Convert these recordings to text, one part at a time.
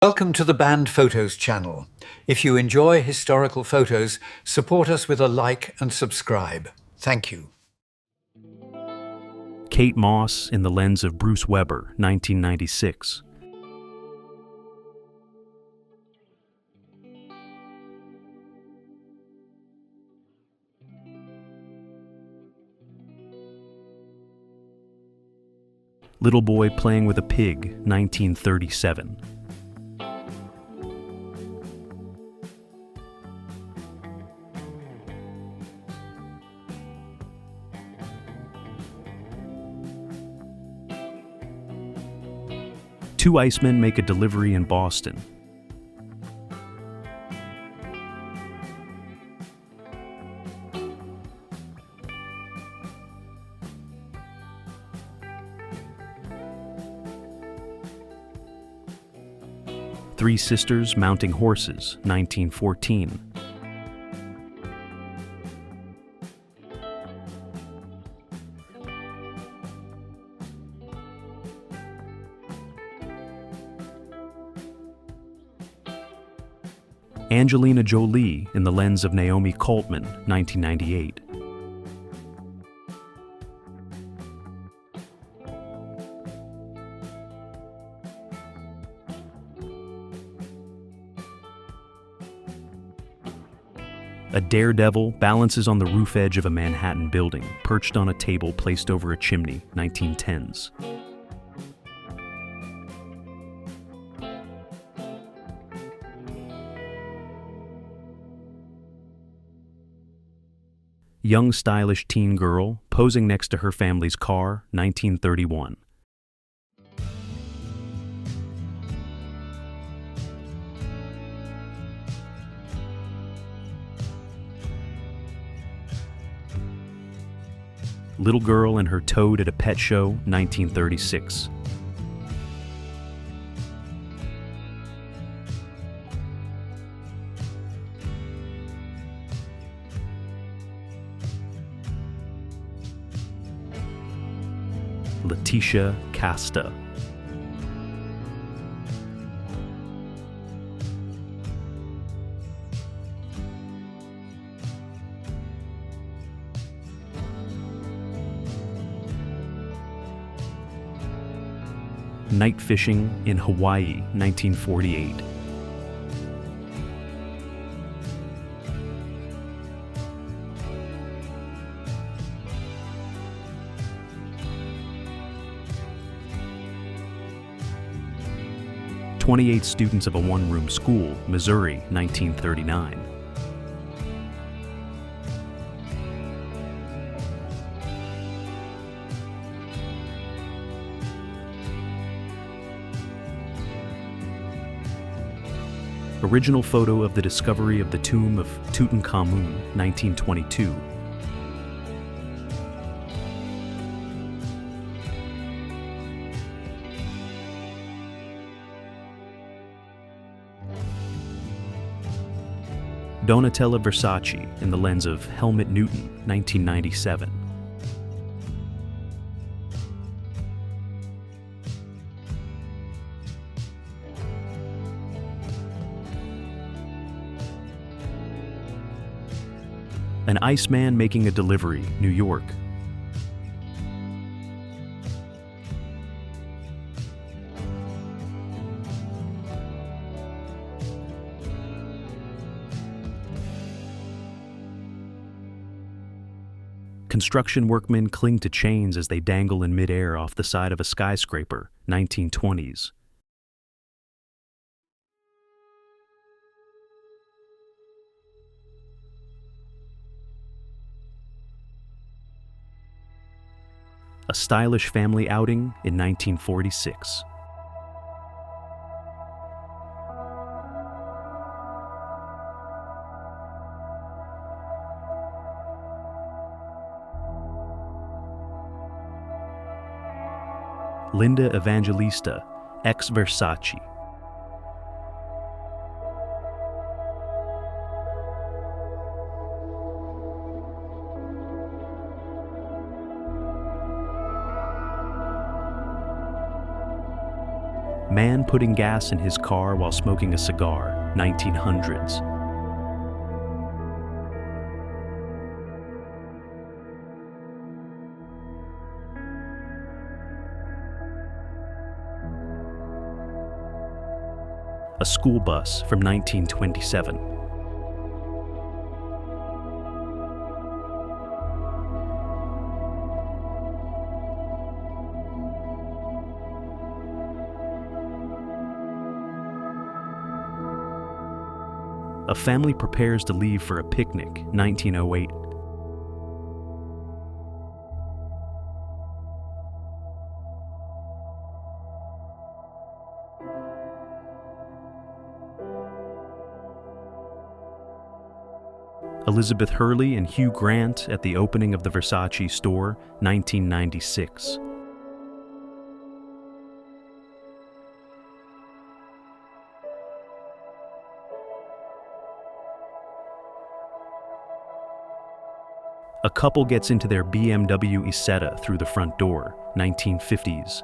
Welcome to the Banned Photos channel. If you enjoy historical photos, support us with a like and subscribe. Thank you. Kate Moss in the lens of Bruce Weber, 1996. Little Boy Playing with a Pig, 1937. Two icemen make a delivery in Boston. Three sisters mounting horses, 1914. Angelina Jolie in the lens of Naomi Coltman, 1998. A daredevil balances on the roof edge of a Manhattan building, perched on a table placed over a chimney, 1910s. Young stylish teen girl posing next to her family's car, 1931. Little girl and her toad at a pet show, 1936. Letitia Casta. Night fishing in Hawaii, 1948. "28 students of a one-room school, Missouri, 1939. Original photo of the discovery of the tomb of Tutankhamun, 1922. Donatella Versace in the lens of Helmut Newton, 1997. An Iceman making a delivery, New York. Construction workmen cling to chains as they dangle in midair off the side of a skyscraper, 1920s. A stylish family outing in 1946. Linda Evangelista, ex Versace. Man putting gas in his car while smoking a cigar, 1900s. A school bus from 1927. A family prepares to leave for a picnic, 1908. Elizabeth Hurley and Hugh Grant at the opening of the Versace store, 1996. A couple gets into their BMW Isetta through the front door, 1950s.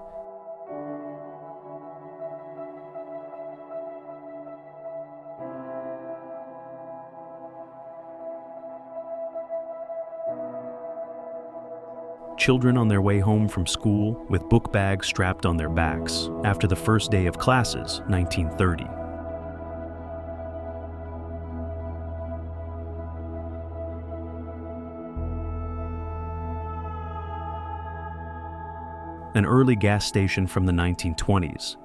Children on their way home from school with book bags strapped on their backs after the first day of classes, 1930. An early gas station from the 1920s.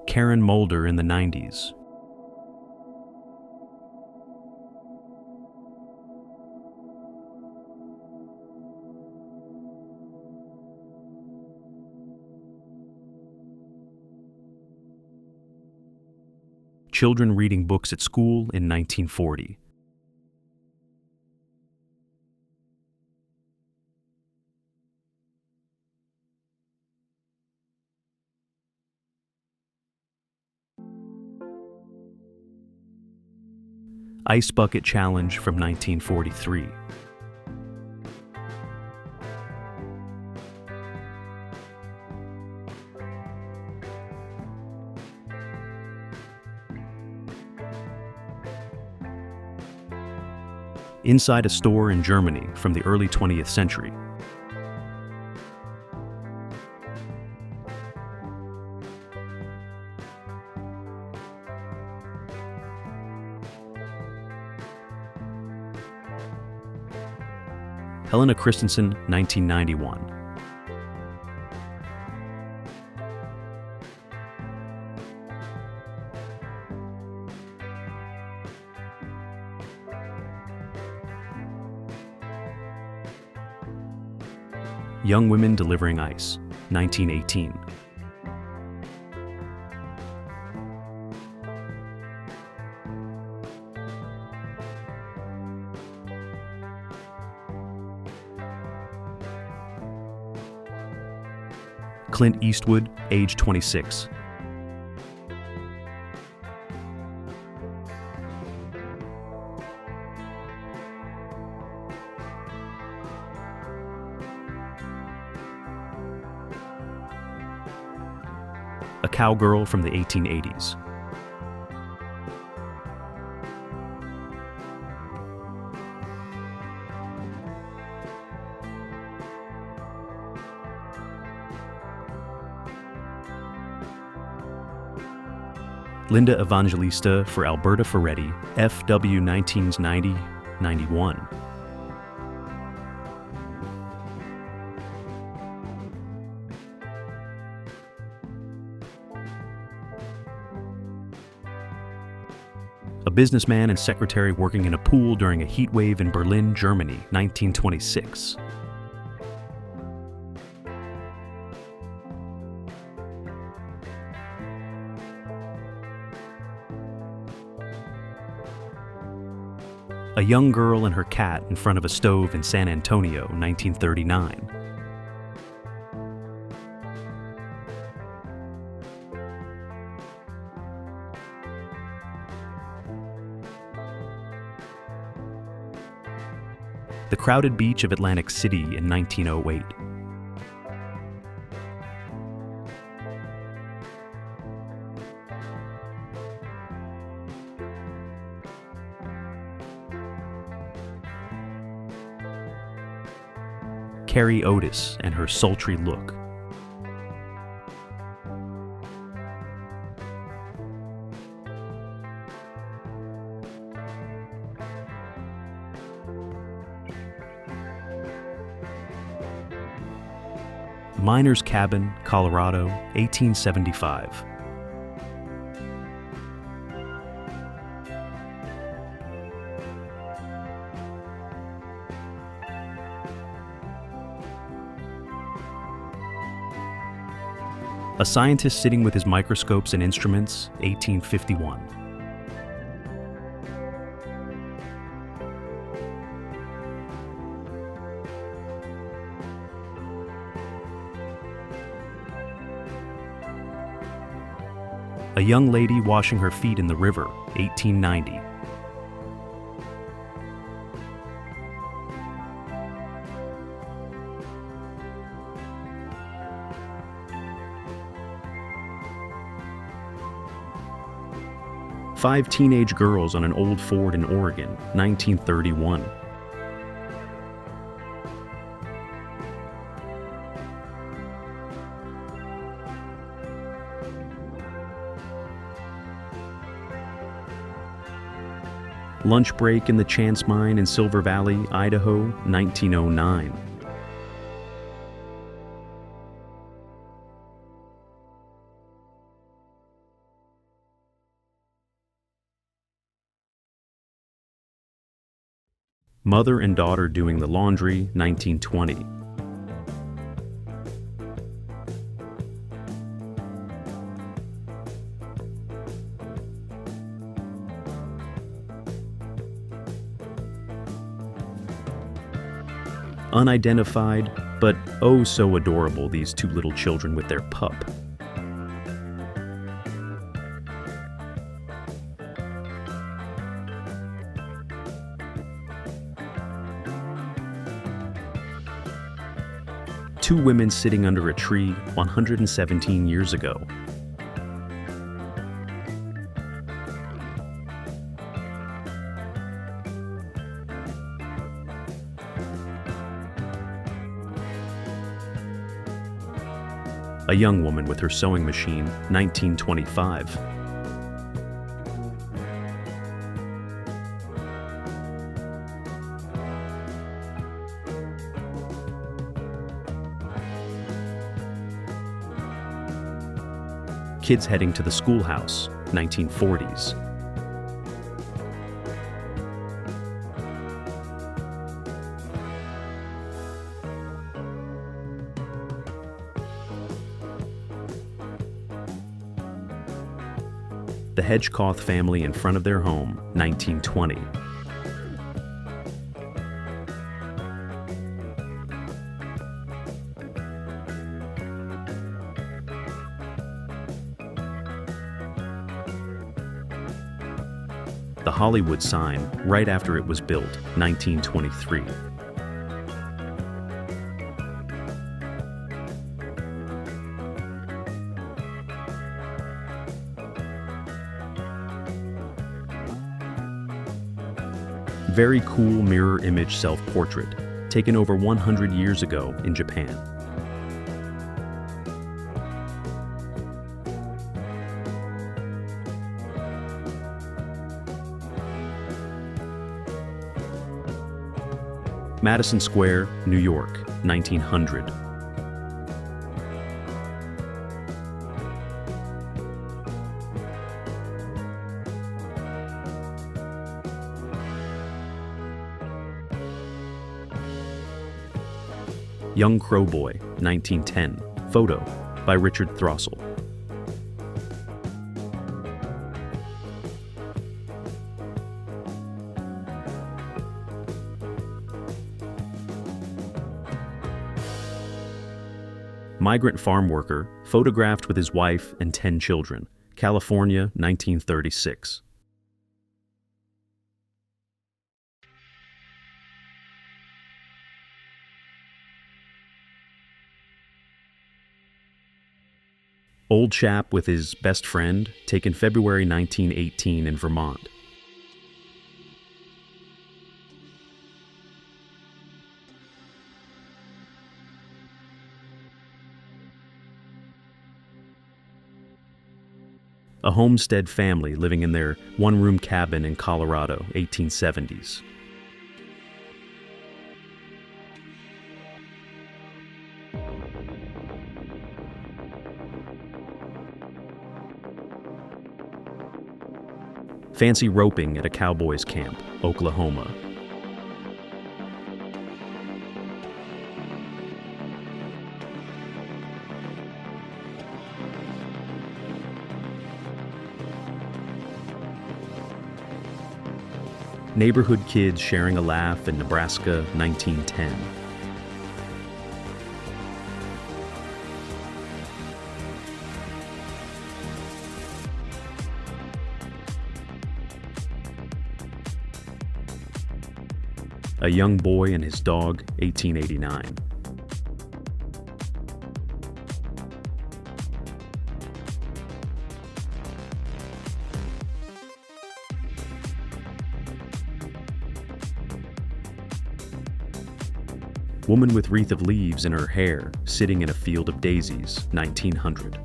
Karen Mulder in the 90s. Children reading books at school in 1940. Ice Bucket Challenge from 1943. Inside a store in Germany from the early 20th century. Helena Christensen, 1991. Young Women Delivering Ice, 1918. Clint Eastwood, age 26. A cowgirl from the 1880s. Linda Evangelista for Alberta Ferretti, FW 1990-91. A businessman and secretary working in a pool during a heat wave in Berlin, Germany, 1926. A young girl and her cat in front of a stove in San Antonio, 1939. the crowded beach of Atlantic City in 1908. Carrie Otis and her sultry look. Miner's Cabin, Colorado, 1875. A Scientist Sitting with His Microscopes and Instruments, 1851. A Young Lady Washing Her Feet in the River, 1890. Five Teenage Girls on an Old Ford in Oregon, 1931. Lunch Break in the Chance Mine in Silver Valley, Idaho, 1909. Mother and Daughter Doing the Laundry, 1920. Unidentified, but oh so adorable, these two little children with their pup. Two women sitting under a tree 117 years ago. A Young Woman with Her Sewing Machine, 1925. Kids Heading to the Schoolhouse, 1940s. The Hedgecoth Family in Front of Their Home, 1920. The Hollywood Sign, right after it was built, 1923. Very cool mirror image self-portrait, taken over 100 years ago in Japan. Madison Square, New York, 1900. Young Crow Boy, 1910. Photo by Richard Throssell. Migrant farm worker, photographed with his wife and 10 children. California, Old chap with his best friend, taken February 1918 in Vermont. A homestead family living in their one-room cabin in Colorado, 1870s. Fancy roping at a cowboys camp, Oklahoma. Neighborhood kids sharing a laugh in Nebraska, 1910. A young boy and his dog, 1889. Woman with wreath of leaves in her hair, sitting in a field of daisies, 1900.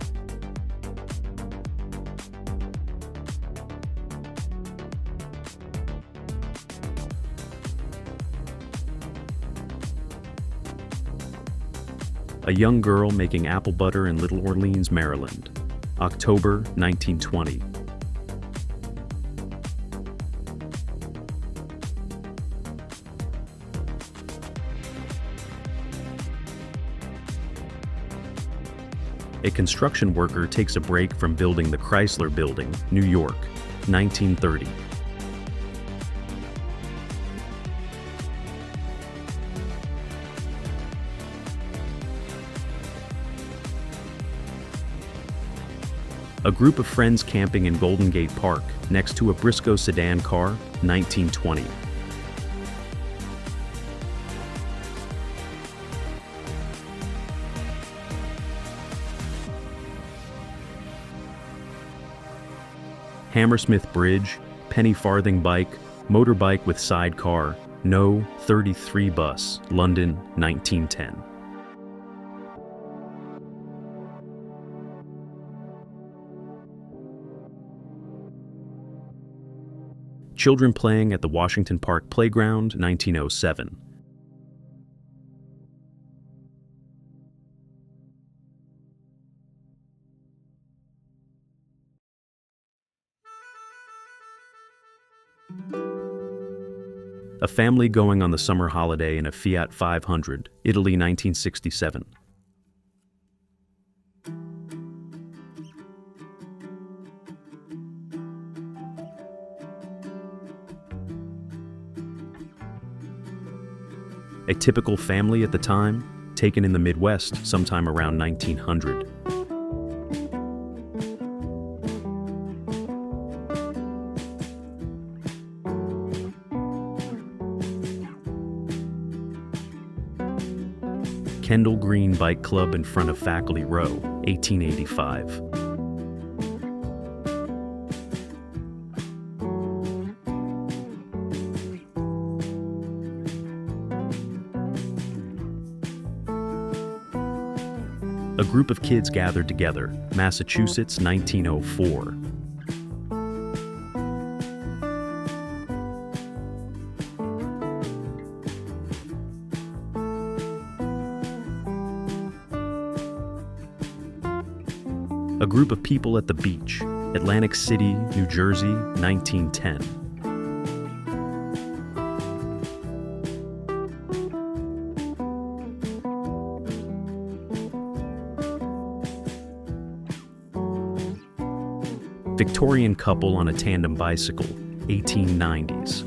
A young girl making apple butter in Little Orleans, Maryland, October 1920. A construction worker takes a break from building the Chrysler Building, New York, 1930. A group of friends camping in Golden Gate Park next to a Briscoe sedan car, 1920. Hammersmith Bridge, penny farthing bike, motorbike with sidecar, No. 33 bus, London, 1910. Children playing at the Washington Park Playground, 1907. A family going on the summer holiday in a Fiat 500, Italy, 1967. A typical family at the time, taken in the Midwest sometime around 1900. Kendall Green Bike Club in front of Faculty Row, 1885. A group of kids gathered together, Massachusetts, 1904. A group of people at the beach, Atlantic City, New Jersey, 1910. Victorian couple on a tandem bicycle, 1890s.